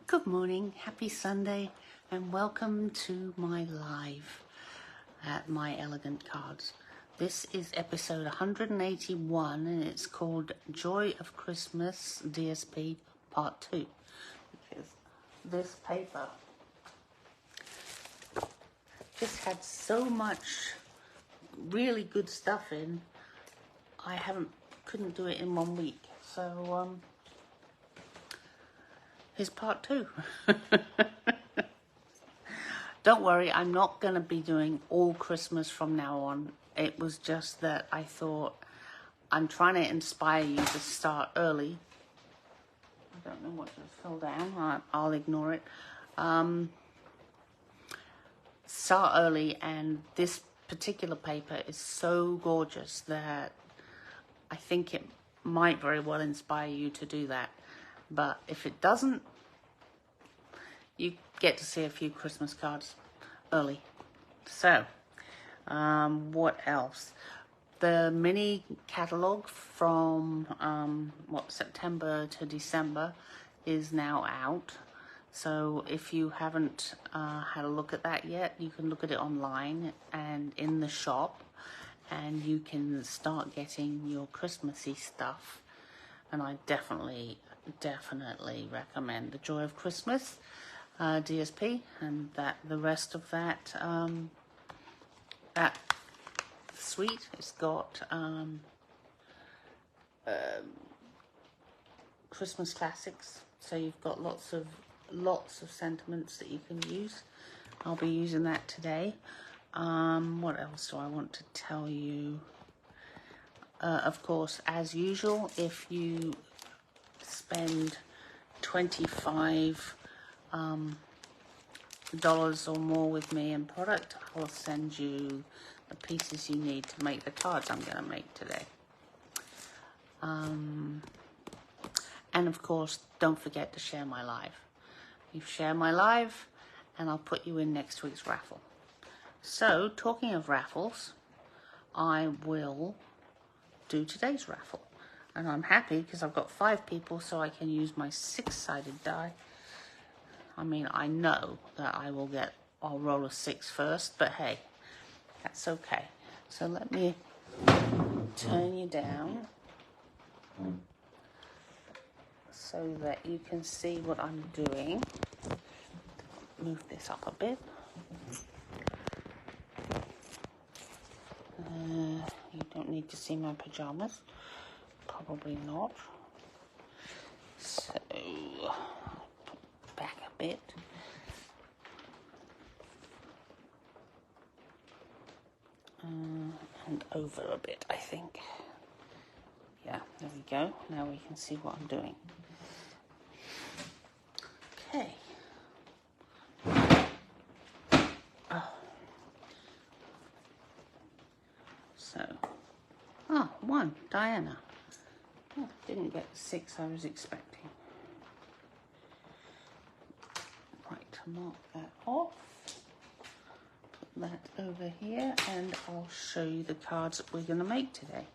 Good morning, happy Sunday, and welcome to my live at My Elegant Cards. This is episode 181 and it's called Joy of Christmas DSP Part 2. Because this paper just had so much really good stuff in, couldn't do it in 1 week. So here's part 2. Don't worry, I'm not going to be doing all Christmas from now on. It was just that I thought I'm trying to inspire you to start early. I don't know what just fell down. I'll ignore it. Start early, and this particular paper is so gorgeous that I think it might very well inspire you to do that. But if it doesn't, you get to see a few Christmas cards early. So, what else? The mini catalogue from September to December is now out. So if you haven't had a look at that yet, you can look at it online and in the shop, and you can start getting your Christmassy stuff. And I definitely recommend the Joy of Christmas DSP, and that the rest of that that suite. It's got Christmas classics, so you've got lots of sentiments that you can use. I'll be using that today. What else do I want to tell you? Of course, as usual, if you spend $25 dollars or more with me in product, I'll send you the pieces you need to make the cards I'm going to make today. And of course, don't forget to share my live. You share my live and I'll put you in next week's raffle. So, talking of raffles, I will do today's raffle. And I'm happy because I've got 5 people, so I can use my 6-sided die. I mean, I know that I'll roll a 6 first, but hey, that's okay. So let me turn you down so that you can see what I'm doing. Move this up a bit. You don't need to see my pajamas. Probably not. So, back a bit. And over a bit, I think. Yeah, there we go. Now we can see what I'm doing. Okay. So, 1, Diana. Oh, didn't get the 6 I was expecting. Right, mark that off. Put that over here, and I'll show you the cards that we're going to make today.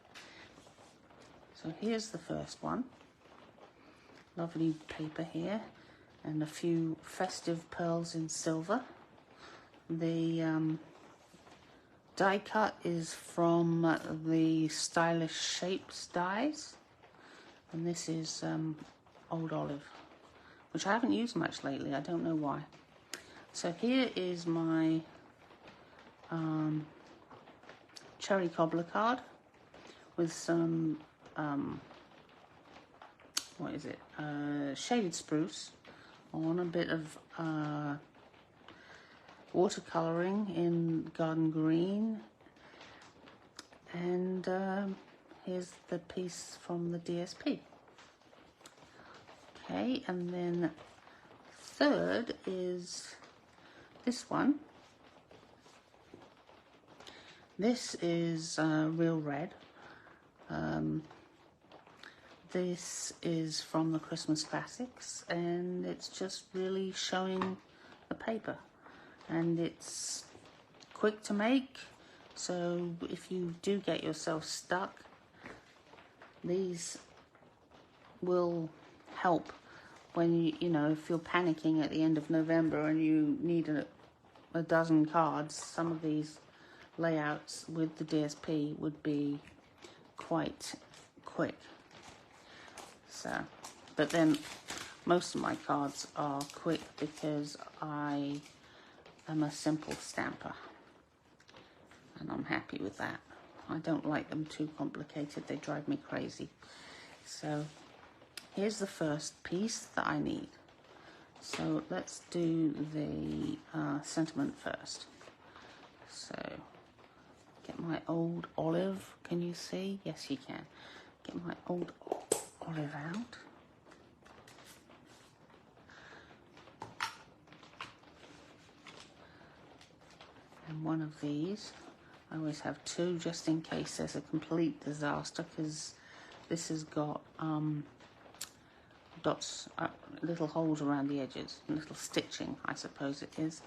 So here's the first one. Lovely paper here, and a few festive pearls in silver. The die cut is from the Stylish Shapes dies, and this is Old Olive, which I haven't used much lately. I don't know why. So here is my cherry cobbler card with some shaded spruce on, a bit of watercoloring in garden green, and here's the piece from the DSP. Okay, and then third is this one. This is real red. This is from the Christmas Classics, and it's just really showing the paper. And it's quick to make, so if you do get yourself stuck, these will help when you know, if you're panicking at the end of November and you need a dozen cards, some of these layouts with the DSP would be quite quick. So, but then most of my cards are quick because I am a simple stamper, and I'm happy with that. I don't like them too complicated, they drive me crazy. So here's the first piece that I need. So let's do the sentiment first. So get my old olive, can you see? Yes, you can. Get my old olive out. And one of these, I always have two just in case there's a complete disaster, because this has got dots, little holes around the edges, little stitching, I suppose it is.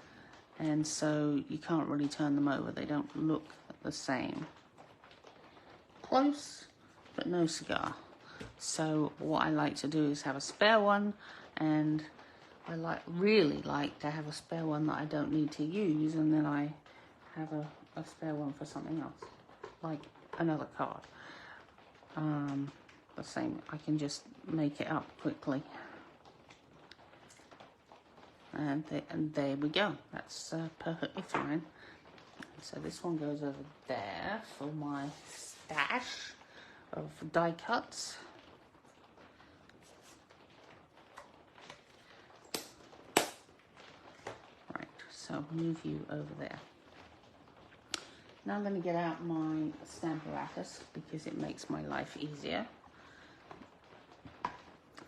And so you can't really turn them over, they don't look the same. Close, but no cigar. So what I like to do is have a spare one, and I really like to have a spare one that I don't need to use, and then I have a spare one for something else, like another card. The same, I can just make it up quickly. And there we go, that's perfectly fine. So this one goes over there for my stash of die cuts. Right, so move you over there. Now I'm going to get out my stamp apparatus because it makes my life easier.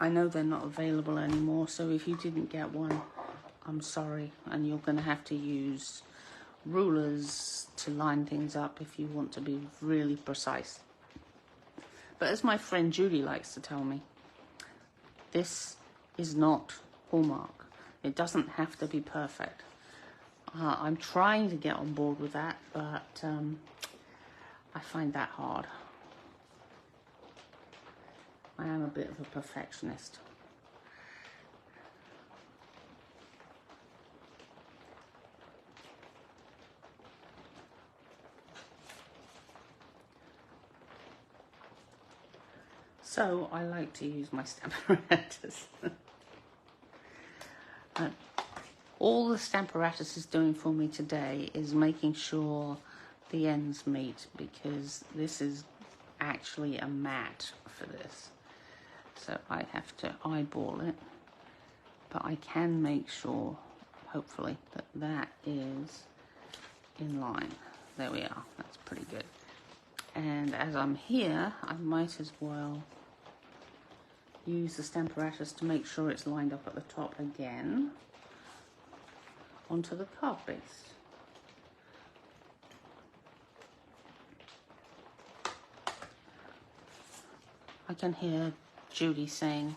I know they're not available anymore, so if you didn't get one, I'm sorry, and you're going to have to use rulers to line things up if you want to be really precise. But as my friend Judy likes to tell me, this is not Hallmark. It doesn't have to be perfect. I'm trying to get on board with that, but I find that hard. I am a bit of a perfectionist. So I like to use my stamp apparatus. All the stamp apparatus is doing for me today is making sure the ends meet, because this is actually a mat for this. So I have to eyeball it, but I can make sure, hopefully, that that is in line. There we are, that's pretty good. And as I'm here, I might as well use the stamp apparatus to make sure it's lined up at the top again onto the card base. I can hear Judy saying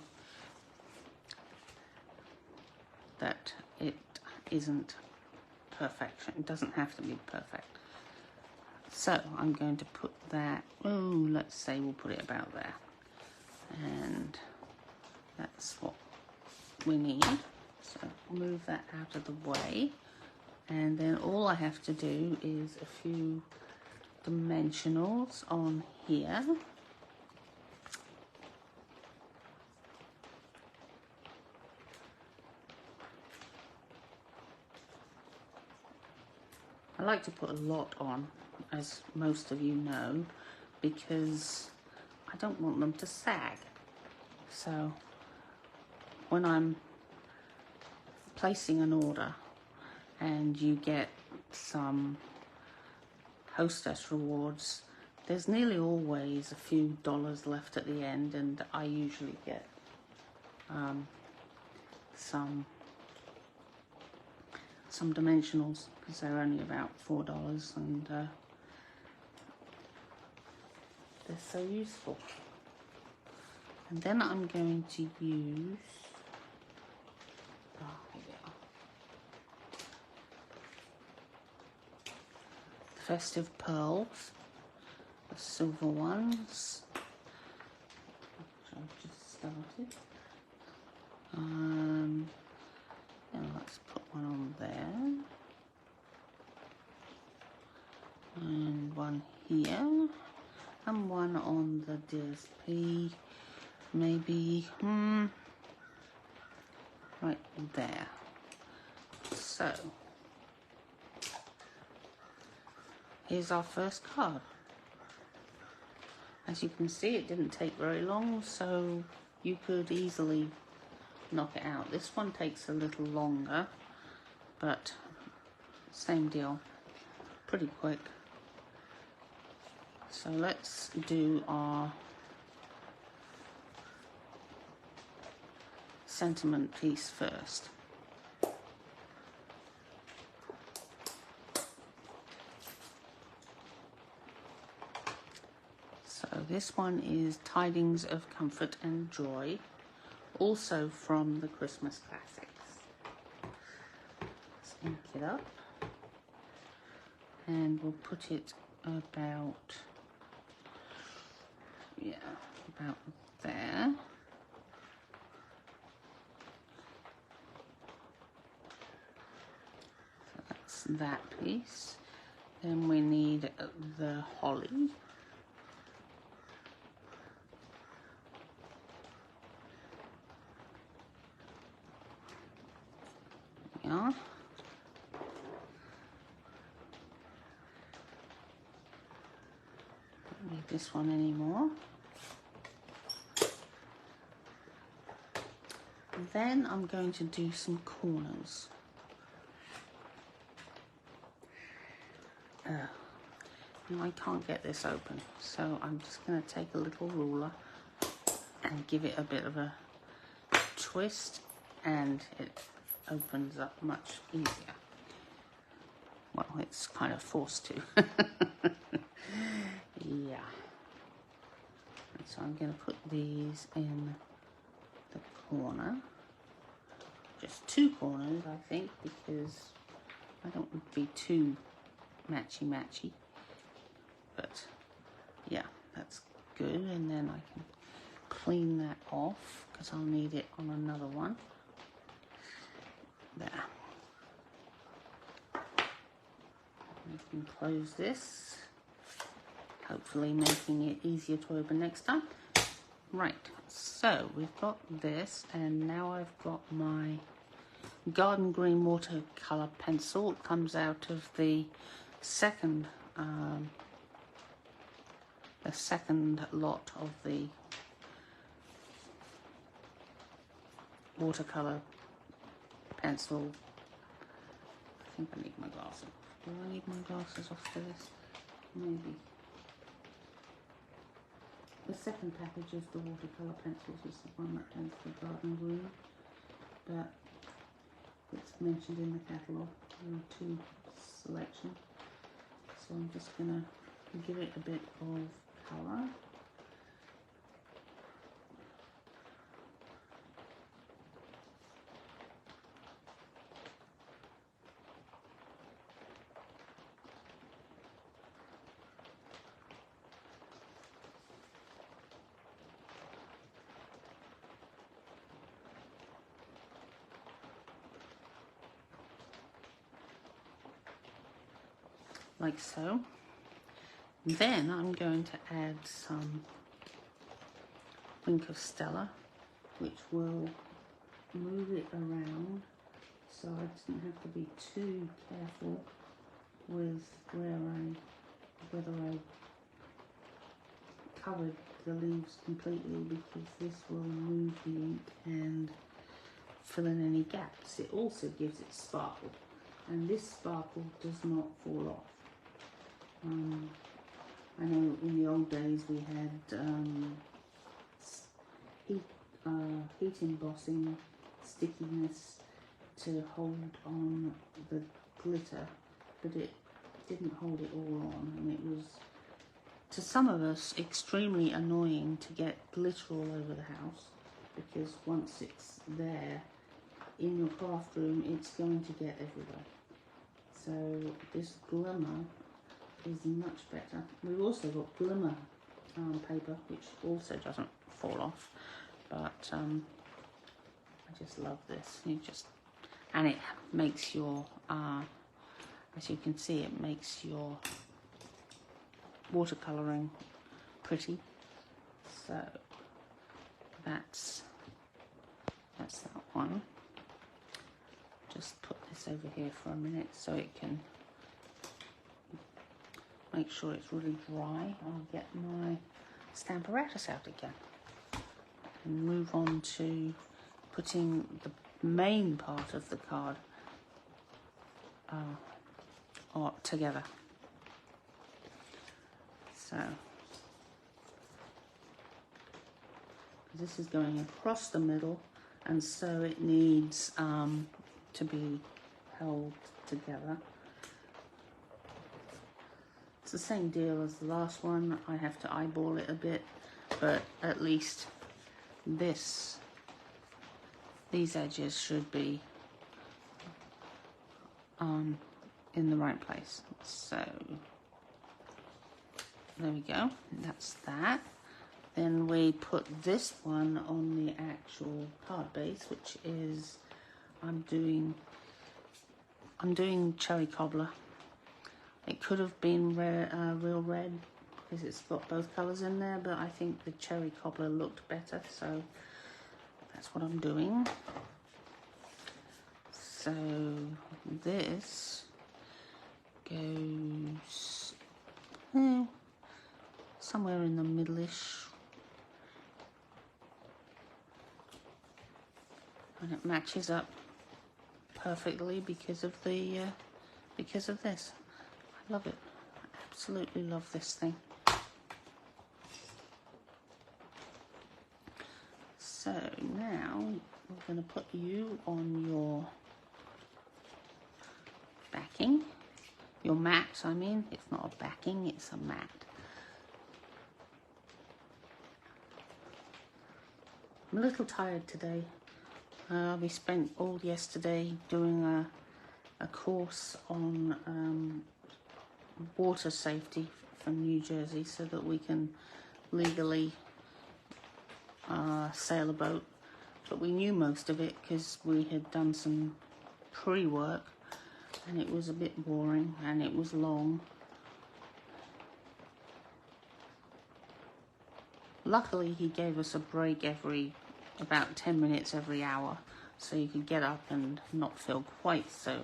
that it isn't perfection. It doesn't have to be perfect. So I'm going to put that, let's say we'll put it about there. And that's what we need. So move that out of the way. And then all I have to do is a few dimensionals on here. I like to put a lot on, as most of you know, because I don't want them to sag. So when I'm placing an order and you get some hostess rewards, there's nearly always a few dollars left at the end, and I usually get some dimensionals, because they're only about $4, and they're so useful. And then I'm going to use festive pearls, the silver ones, which I've just started. DSP, maybe right there. So here's our first card. As you can see, it didn't take very long, so you could easily knock it out. This one takes a little longer, but same deal, pretty quick. So let's do our sentiment piece first. So this one is Tidings of Comfort and Joy, also from the Christmas Classics. Let's ink it up, and we'll put it about, yeah, about there. So that's that piece. Then we need the holly. Yeah. Don't need this one anymore. Then I'm going to do some corners. Now I can't get this open, so I'm just going to take a little ruler and give it a bit of a twist, and it opens up much easier. Well, it's kind of forced to. Yeah. And so I'm going to put these in the corner. Just two corners, I think, because I don't want to be too matchy-matchy. But yeah, that's good. And then I can clean that off because I'll need it on another one. There. We can close this, hopefully making it easier to open next time. Right, so we've got this, and now I've got my garden green watercolor pencil. It comes out of the second lot of the watercolor pencil. I think I need my glasses. Do I need my glasses off for this? Maybe. The second package of the watercolor pencils is the one that has the garden green, but it's mentioned in the catalogue. There are two selections, so I'm just gonna give it a bit of colour. Like so. Then I'm going to add some Wink of Stella, which will move it around, so I didn't have to be too careful with whether I covered the leaves completely, because this will move the ink and fill in any gaps. It also gives it sparkle, and this sparkle does not fall off. I know in the old days we had heat embossing stickiness to hold on the glitter, but it didn't hold it all on, and it was, to some of us, extremely annoying to get glitter all over the house, because once it's there in your craft room, it's going to get everywhere. So this glimmer is much better. We've also got glimmer paper, which also doesn't fall off, but I just love this. And it makes your, as you can see, it makes your watercolouring pretty. So that's that one. Just put this over here for a minute so it can make sure it's really dry. I'll get my stamp apparatus out again and move on to putting the main part of the card together. So this is going across the middle, and so it needs to be held together. It's the same deal as the last one. I have to eyeball it a bit, but at least these edges should be in the right place. So there we go, that's that. Then we put this one on the actual card base, which is I'm doing cherry cobbler. It could have been real red because it's got both colours in there, but I think the cherry cobbler looked better, so that's what I'm doing. So this goes somewhere in the middle-ish, and it matches up perfectly because of the this. I love it. I absolutely love this thing. So now we're going to put you on your backing, your mat. I mean, it's not a backing, it's a mat. I'm a little tired today. We spent all yesterday doing a course on water safety from New Jersey so that we can legally sail a boat. But we knew most of it because we had done some pre-work, and it was a bit boring and it was long. Luckily he gave us a break every about 10 minutes every hour, so you could get up and not feel quite so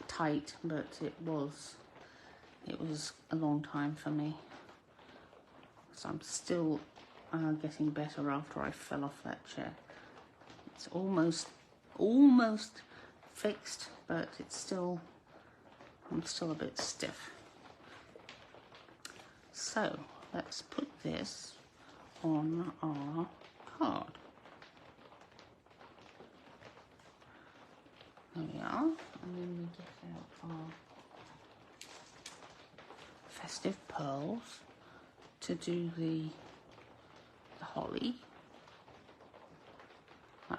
tight, but it was a long time for me. So I'm still getting better after I fell off that chair. It's almost fixed, but I'm still a bit stiff. So let's put this on our card. There we are, and then we get out our festive pearls to do the holly.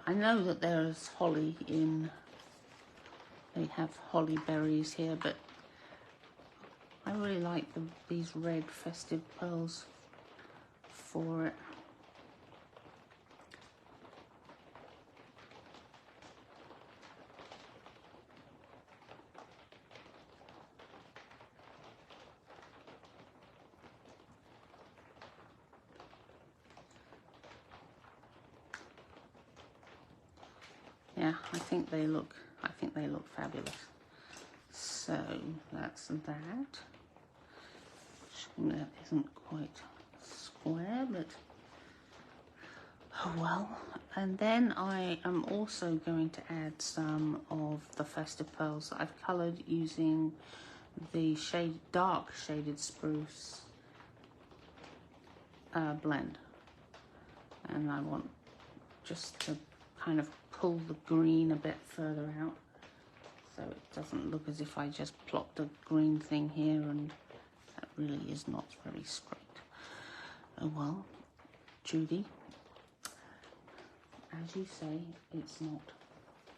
I know that there's holly in, they have holly berries here, but I really like these red festive pearls for it. Yeah, I think they look fabulous. So that's that. That isn't quite square, but oh well. And then I am also going to add some of the festive pearls that I've coloured using the dark shaded spruce blend, and I want just to kind of pull the green a bit further out so it doesn't look as if I just plopped a green thing here, and that really is not very straight. Oh well, Judy, as you say, it's not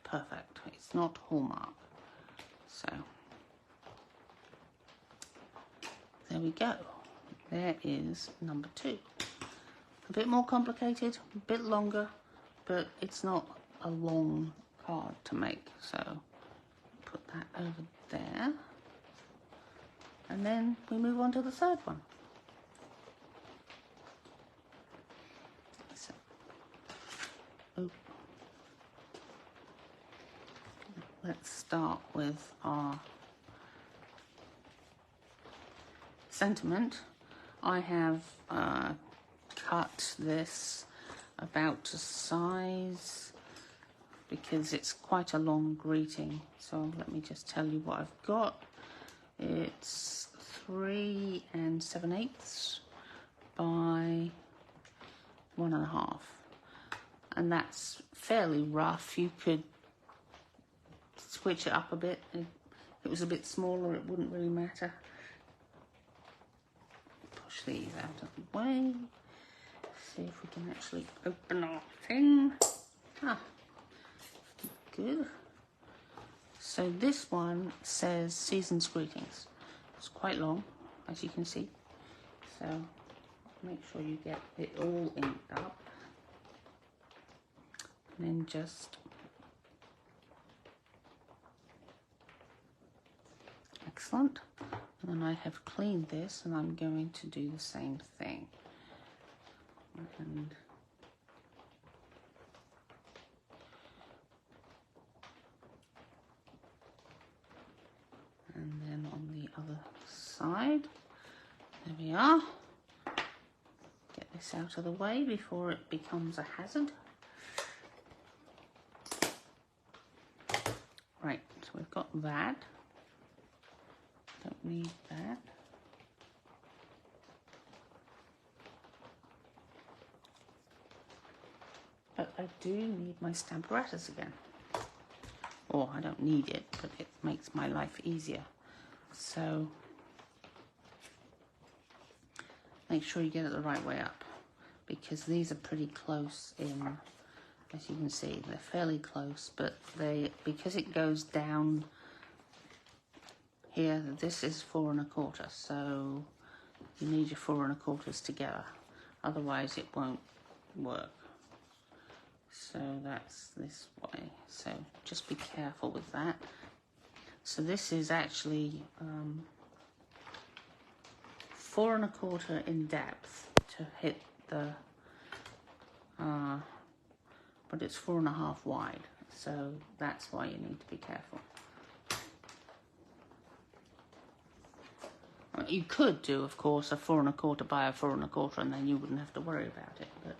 perfect, it's not Hallmark. So there we go. There is number 2. A bit more complicated, a bit longer, but it's not a long card to make. So put that over there. And then we move on to the third one. let's start with our sentiment. I have cut this about to size because it's quite a long greeting. So let me just tell you what I've got. It's 3 7/8 by 1.5, and that's fairly rough. You could switch it up a bit. If it was a bit smaller, it wouldn't really matter. Push these out of the way. See if we can actually open our thing. Good. So this one says Season's Greetings. It's quite long, as you can see. So make sure you get it all inked up. And then just excellent. And then I have cleaned this, and I'm going to do the same thing. And then on the other side, there we are. Get this out of the way before it becomes a hazard. Right, so we've got that. Don't need that. But I do need my stamp apparatus again. Or I don't need it, but it makes my life easier. So make sure you get it the right way up, because these are pretty close in, as you can see, they're fairly close, but because it goes down here, this is 4 1/4, so you need your 4 1/4s together, otherwise it won't work. So that's this way, so just be careful with that. So this is actually 4 1/4 in depth to hit the, but it's 4 1/2 wide, so that's why you need to be careful. You could do, of course, a 4 1/4 by a 4 1/4, and then you wouldn't have to worry about it, but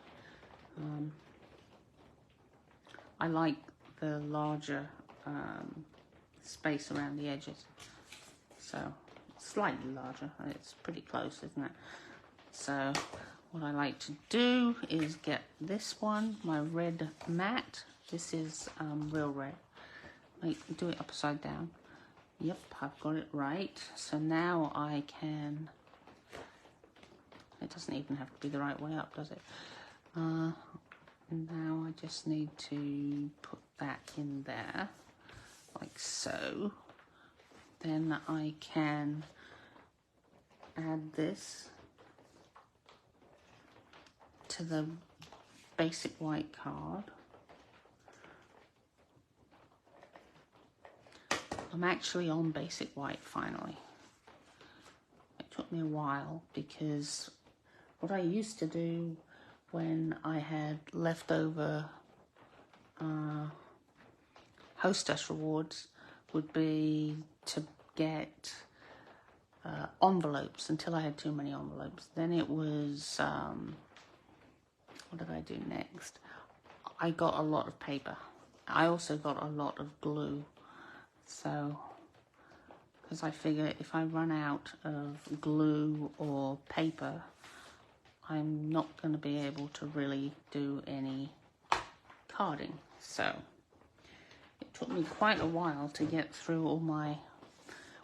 I like the larger space around the edges, so slightly larger. It's pretty close, isn't it? So what I like to do is get this one, my red matte. This is real red. Do it upside down. Yep, I've got it right. So now I can, it doesn't even have to be the right way up, does it? Now I just need to put that in there, like so. Then I can add this to the basic white card. I'm actually on basic white finally. It took me a while, because what I used to do when I had leftover hostess rewards would be to get envelopes until I had too many envelopes. Then it was, what did I do next? I got a lot of paper. I also got a lot of glue. So, because I figure if I run out of glue or paper, I'm not going to be able to really do any carding. So it took me quite a while to get through all my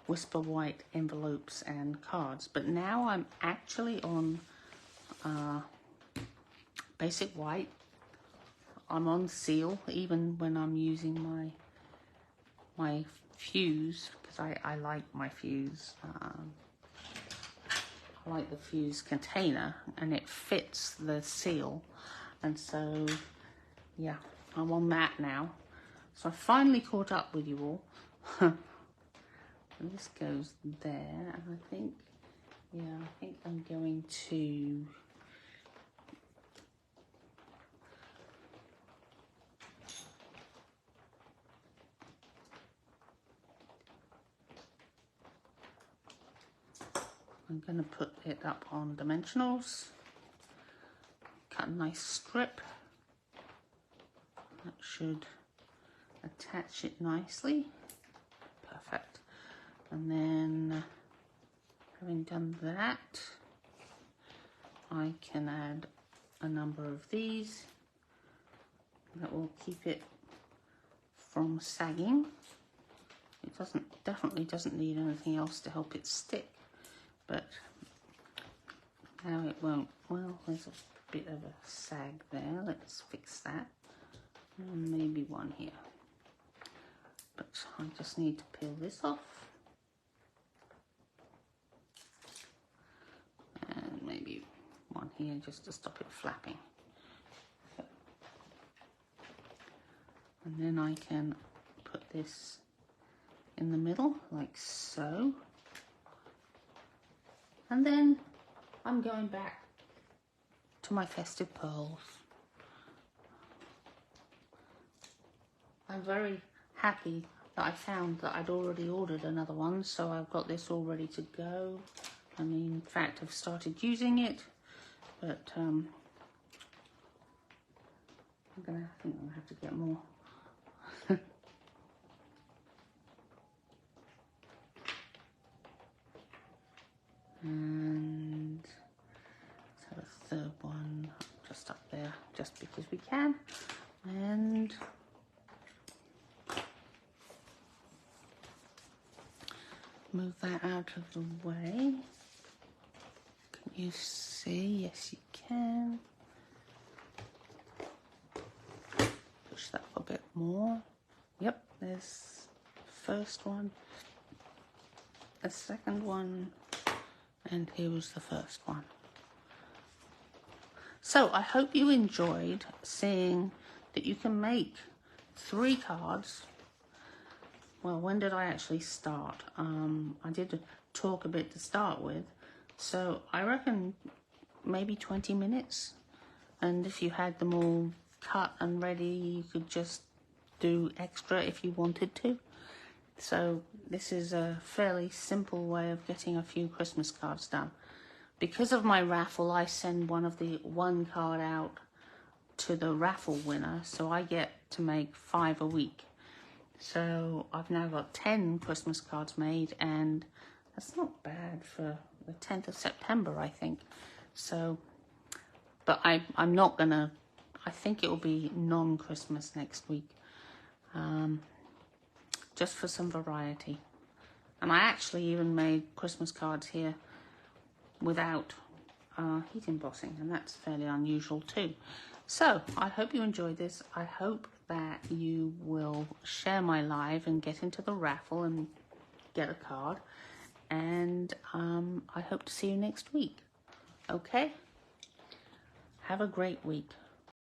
Whisper White envelopes and cards, but now I'm actually on basic white. I'm on seal, even when I'm using my fuse, because I like my fuse. I like the fuse container, and it fits the seal, and so yeah, I'm on that now. So I finally caught up with you all. And this goes there, and I think, yeah, I think I'm going to I'm going to put it up on dimensionals. Cut a nice strip. That should attach it nicely. Perfect. And then, having done that, I can add a number of these that will keep it from sagging. It definitely doesn't need anything else to help it stick, but now it won't. Well, there's a bit of a sag there. Let's fix that. And maybe one here. But I just need to peel this off. And maybe one here just to stop it flapping. And then I can put this in the middle like so. And then I'm going back to my festive pearls. I'm very happy that I found that I'd already ordered another one, so I've got this all ready to go. I mean, in fact, I've started using it, but I think I'm gonna have to get more. And let's have a third one just up there, just because we can. And move that out of the way. Can you see? Yes, you can. Push that up a bit more. Yep, there's the first one, the second one, and here was the first one. So I hope you enjoyed seeing that you can make 3 cards. Well, when did I actually start? I did talk a bit to start with, so I reckon maybe 20 minutes. And if you had them all cut and ready, you could just do extra if you wanted to. So this is a fairly simple way of getting a few Christmas cards done. Because of my raffle, I send one card out to the raffle winner, so I get to make 5 a week. So I've now got 10 Christmas cards made, and that's not bad for the 10th of September, I think. So, but I'm not gonna, I think it will be non-Christmas next week, just for some variety. And I actually even made Christmas cards here without heat embossing, and that's fairly unusual too. So I hope you enjoyed this. I hope that you will share my live and get into the raffle and get a card. And I hope to see you next week. Okay? Have a great week.